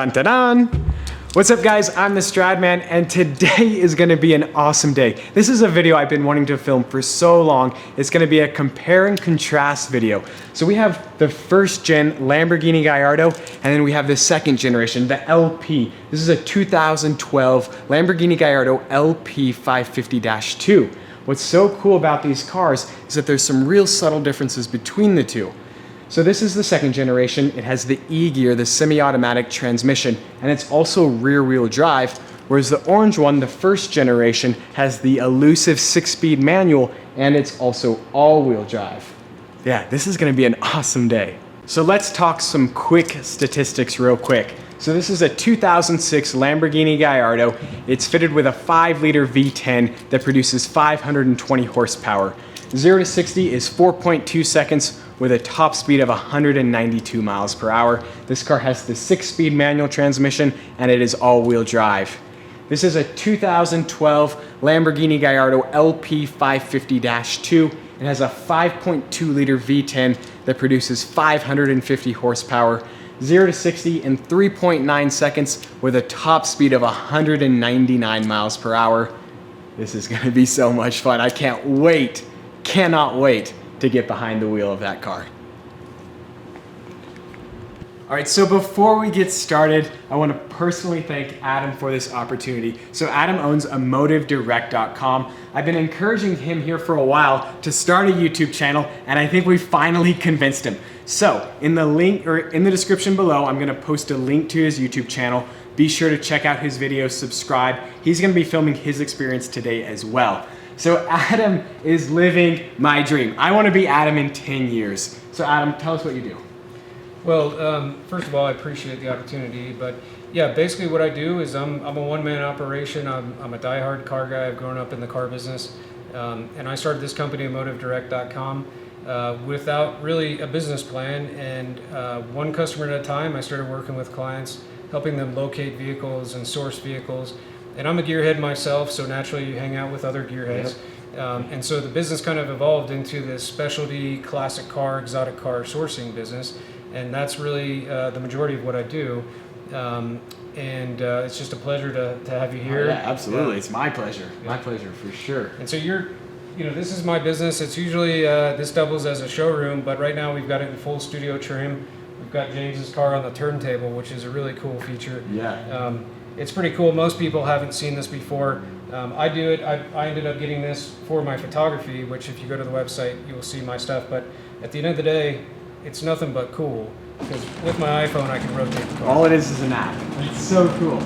Dun dun dun! What's up guys, I'm TheStradman and today is going to be an awesome day. This is a video I've been wanting to film for so long. It's going to be a compare and contrast video. So we have the first gen Lamborghini Gallardo and then we have the second generation, the LP. This is a 2012 Lamborghini Gallardo LP550-2. What's so cool about these cars is that there's some real subtle differences between the two. So this is the second generation. It has the E-gear, the semi-automatic transmission, and it's also rear-wheel drive, whereas the orange one, the first generation, has the elusive 6-speed manual, and it's also all-wheel drive. Yeah, this is gonna be an awesome day. So let's talk some quick statistics real quick. So this is a 2006 Lamborghini Gallardo. It's fitted with a 5-liter V10 that produces 520 horsepower. 0 to 60 is 4.2 seconds with a top speed of 192 miles per hour. This car has the 6-speed manual transmission and it is all-wheel drive. This is a 2012 Lamborghini Gallardo LP550-2. It has a 5.2 liter V10 that produces 550 horsepower, 0 to 60 in 3.9 seconds with a top speed of 199 miles per hour. This is gonna be so much fun. I cannot wait to get behind the wheel of that car. All right, so before we get started, I want to personally thank Adam for this opportunity. So Adam owns emotivedirect.com. I've been encouraging him here for a while to start a YouTube channel, and I think we finally convinced him. So in the link or in the description below, I'm gonna post a link to his YouTube channel. Be sure to check out his videos, subscribe. He's gonna be filming his experience today as well. So Adam is living my dream. I want to be Adam in 10 years. So Adam, tell us what you do. Well, first of all, I appreciate the opportunity, but yeah, basically what I do is I'm a one-man operation. I'm a diehard car guy. I've grown up in the car business, and I started this company, emotivedirect.com, without really a business plan, and one customer at a time. I started working with clients, helping them locate vehicles and source vehicles. And I'm a gearhead myself, so naturally you hang out with other gearheads. Yep. And so the business kind of evolved into this specialty classic car, exotic car sourcing business. And that's really the majority of what I do. It's just a pleasure to have you here. Oh, yeah, absolutely. It's my pleasure. Yeah. My pleasure for sure. And so this is my business. It's usually, this doubles as a showroom, but right now we've got it in full studio trim. We've got James's car on the turntable, which is a really cool feature. Yeah. It's pretty cool. Most people haven't seen this before. I do it. I ended up getting this for my photography, which if you go to the website, you will see my stuff. But at the end of the day, it's nothing but cool. Because with my iPhone, I can rotate the car. All it is an app. It's so cool.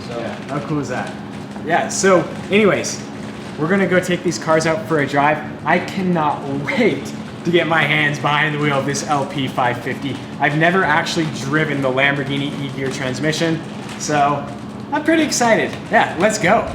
So, yeah, how cool is that? Yeah, so anyways, we're going to go take these cars out for a drive. I cannot wait to get my hands behind the wheel of this LP550. I've never actually driven the Lamborghini E-gear transmission, so I'm pretty excited. Yeah, let's go.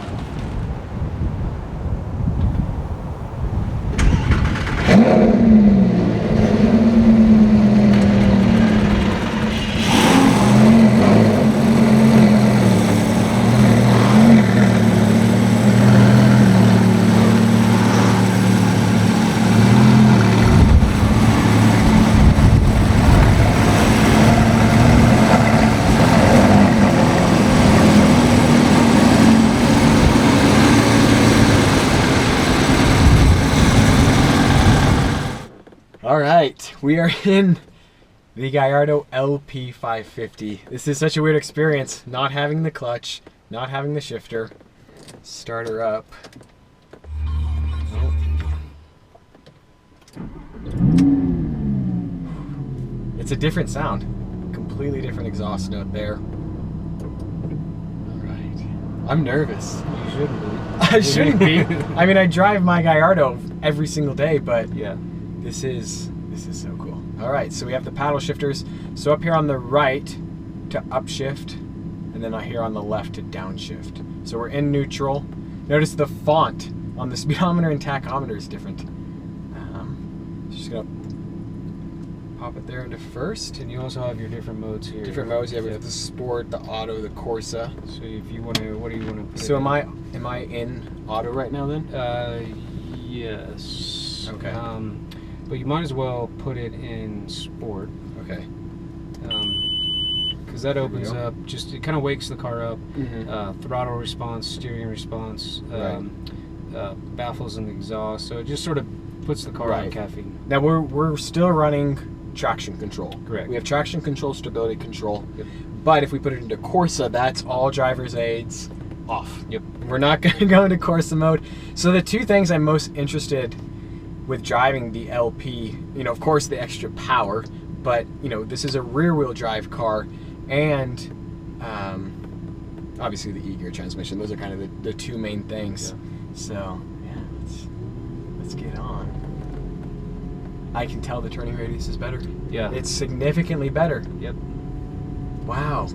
All right, we are in the Gallardo LP550. This is such a weird experience, not having the clutch, not having the shifter. Start her up. Oh. It's a different sound, completely different exhaust note there. All right, I'm nervous. you shouldn't be. I shouldn't be. I mean, I drive my Gallardo every single day, but yeah. This is so cool. All right, so we have the paddle shifters. So up here on the right to upshift, and then here on the left to downshift. So we're in neutral. Notice the font on the speedometer and tachometer is different. Just gonna pop it there into first. And you also have your different modes here. Different modes, yeah, we have the Sport, the Auto, the Corsa. So if you want to, what do you want to put So am I in Auto right now then? Yes. Okay. But you might as well put it in Sport. Okay. because that opens up, it kind of wakes the car up. Mm-hmm. Throttle response, steering response, baffles in the exhaust. So it just sort of puts the car on caffeine. Now we're still running traction control. Correct. We have traction control, stability control. Yep. But if we put it into Corsa, that's all driver's aids off. Yep. We're not going to go into Corsa mode. So the two things I'm most interested with driving the LP, you know, of course the extra power, but you know, this is a rear-wheel drive car, and obviously the e-gear transmission. Those are kind of the two main things. Yeah. So yeah, let's get on. I can tell the turning radius is better. Yeah. It's significantly better. Yep. Wow.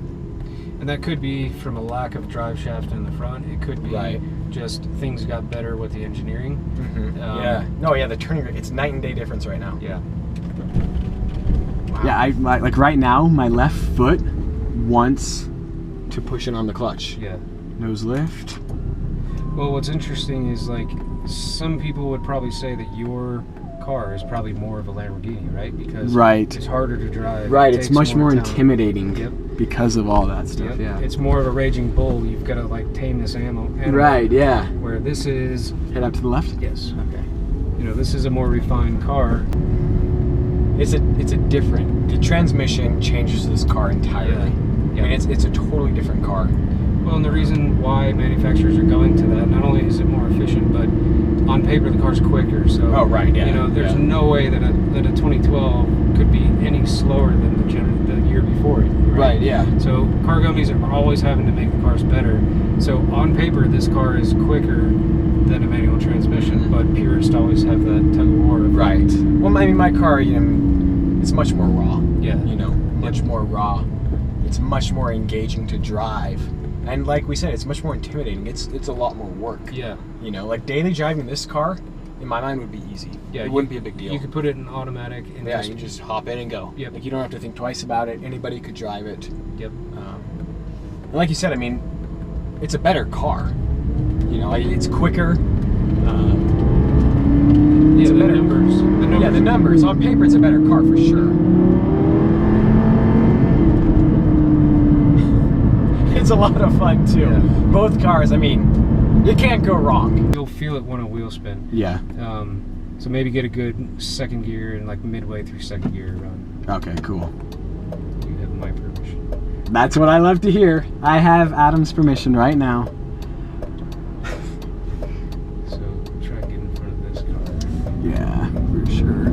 And that could be from a lack of drive shaft in the front. It could be just things got better with the engineering. Mm-hmm. Yeah. No, yeah, the turning radius, it's night and day difference right now. Yeah. Wow. Yeah, like right now, my left foot wants to push it on the clutch. Yeah. Nose lift. Well, what's interesting is like some people would probably say that your car is probably more of a Lamborghini, right? Because it's harder to drive. Right, it's much more intimidating because of all that stuff. Yeah. It's more of a raging bull. You've got to like tame this animal. Right, yeah. Where this is... Head up to the left? Yes. Okay. You know, this is a more refined car. It's a different... The transmission changes this car entirely. Yeah. I mean, it's a totally different car. Well, and the reason why manufacturers are going to that, not only is it more efficient, but on paper the car's quicker. So you know, there's no way that a 2012 could be any slower than the year before it. Right. Yeah. So car companies are always having to make the cars better. So on paper, this car is quicker than a manual transmission, but purists always have that tug of war. Right. Well, I mean, my car, you know, it's much more raw. Yeah. You know, much more raw. It's much more engaging to drive. And like we said, it's much more intimidating. It's a lot more work. Yeah. You know, like daily driving this car, in my mind, would be easy. Yeah. It wouldn't be a big deal. You could put it in automatic and you just hop in and go. Yep. Like you don't have to think twice about it. Anybody could drive it. Yep. And like you said, I mean, it's a better car. You know, it's quicker. It's the numbers. Yeah, the numbers. On paper, it's a better car for sure. It's a lot of fun too. Yeah. Both cars, I mean, you can't go wrong. You'll feel it when a wheel spin. Yeah. So maybe get a good second gear and like midway through second gear run. Okay, cool. You have my permission. That's what I love to hear. I have Adam's permission right now. So try and get in front of this car. Yeah, for sure.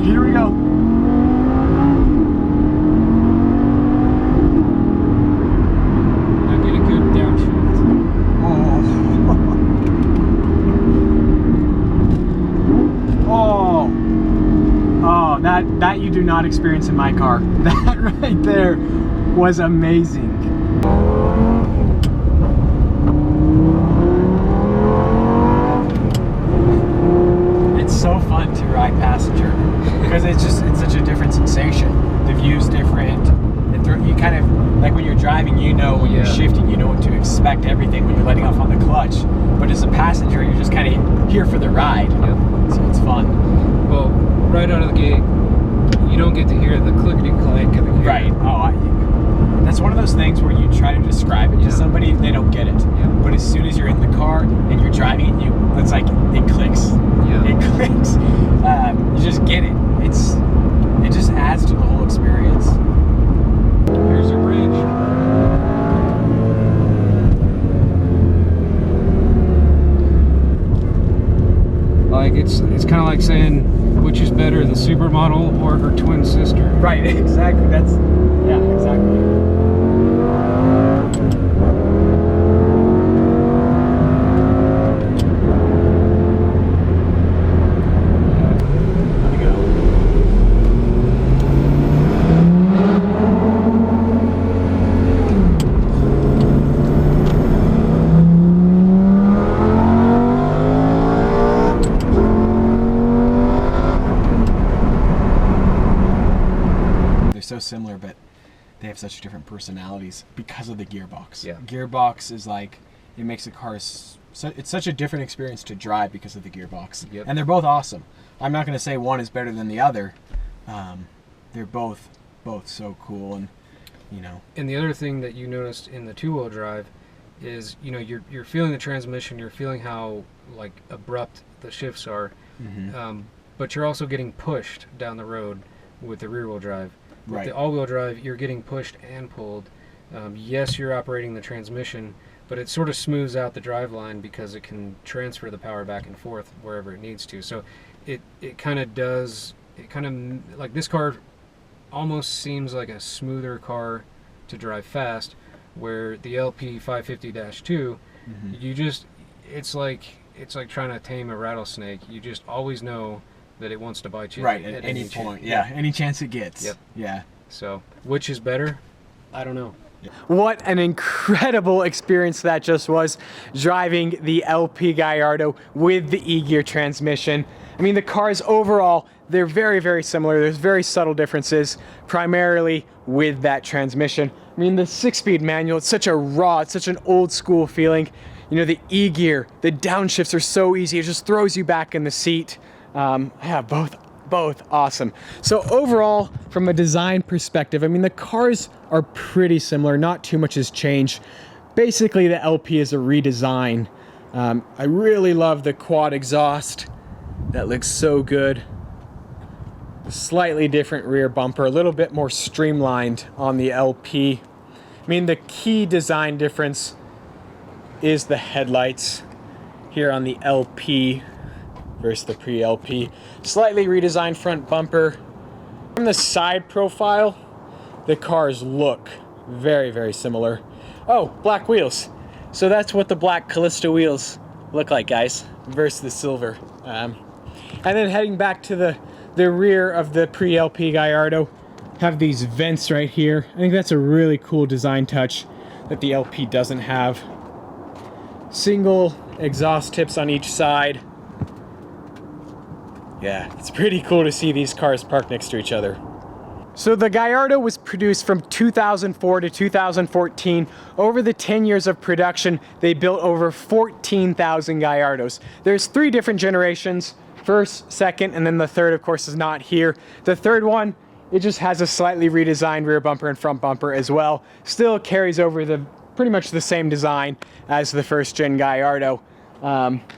Here we go. Now get a good downshift. Oh, that you do not experience in my car. That right there was amazing. It's so fun to ride passenger. Because it's such a different sensation. The view's different. You kind of, like when you're driving, you know when you're shifting, you know what to expect, everything when you're letting off on the clutch. But as a passenger, you're just kind of here for the ride. Yep. So it's fun. Well, right out of the gate, you don't get to hear the clickety-clack of the gear. Right. That's one of those things where you try to describe it to somebody, they don't get it. Yeah. But as soon as you're in the car and you're driving it, it's like, it clicks. Yeah. It clicks. You just get it. It just adds to the whole experience. Here's a bridge. Like it's kind of like saying which is better, the supermodel or her twin sister. Right, exactly. Exactly. So similar, but they have such different personalities because of the gearbox. Yeah. Gearbox is like, it makes the car it's such a different experience to drive because of the gearbox. Yep. And they're both awesome. I'm not going to say one is better than the other. They're both so cool, and you know. And the other thing that you noticed in the two-wheel drive is, you know, you're feeling the transmission, you're feeling how like abrupt the shifts are, but you're also getting pushed down the road with the rear-wheel drive. With the all-wheel drive, you're getting pushed and pulled. Yes, you're operating the transmission, but it sort of smooths out the drive line because it can transfer the power back and forth wherever it needs to. So it kind of does, it kind of, like this car almost seems like a smoother car to drive fast, where the LP550-2, you just, it's like trying to tame a rattlesnake. You just always know that it wants to bite you. Right, at any point. Yeah, any chance it gets. Yep. Yeah. So, which is better? I don't know. What an incredible experience that just was, driving the LP Gallardo with the E-gear transmission. I mean, the cars overall, they're very, very similar. There's very subtle differences, primarily with that transmission. I mean, the 6-speed manual, it's such a raw, it's such an old school feeling. You know, the E-gear, the downshifts are so easy. It just throws you back in the seat. Yeah, both awesome. So overall, from a design perspective, I mean, the cars are pretty similar. Not too much has changed. Basically, the LP is a redesign. I really love the quad exhaust. That looks so good. Slightly different rear bumper, a little bit more streamlined on the LP. I mean, the key design difference is the headlights here on the LP versus the pre-LP. Slightly redesigned front bumper. From the side profile, the cars look very, very similar. Oh, black wheels. So that's what the black Callisto wheels look like, guys, versus the silver. And then heading back to the rear of the pre-LP Gallardo, have these vents right here. I think that's a really cool design touch that the LP doesn't have. Single exhaust tips on each side. Yeah, it's pretty cool to see these cars parked next to each other. So the Gallardo was produced from 2004 to 2014. Over the 10 years of production, they built over 14,000 Gallardos. There's 3 different generations. First, second, and then the third, of course, is not here. The third one, it just has a slightly redesigned rear bumper and front bumper as well. Still carries over the pretty much the same design as the first gen Gallardo.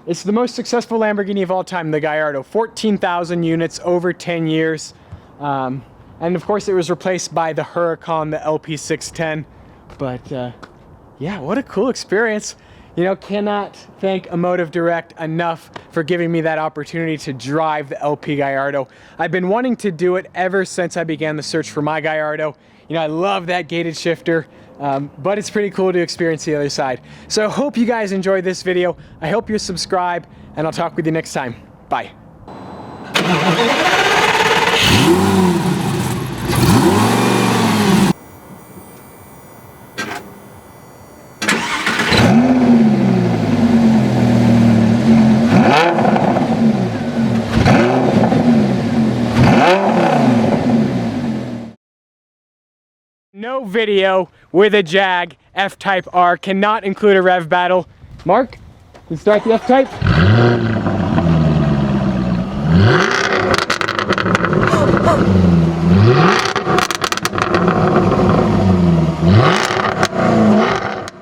It's the most successful Lamborghini of all time, the Gallardo. 14,000 units over 10 years. And of course it was replaced by the Huracan, the LP610. But yeah, what a cool experience. You know, cannot thank Emotive Direct enough for giving me that opportunity to drive the LP Gallardo. I've been wanting to do it ever since I began the search for my Gallardo. You know, I love that gated shifter, but it's pretty cool to experience the other side. So I hope you guys enjoyed this video. I hope you subscribe, and I'll talk with you next time. Bye. No video with a Jag F-Type R, cannot include a Rev Battle. Mark, can you start the F-Type? Oh, oh.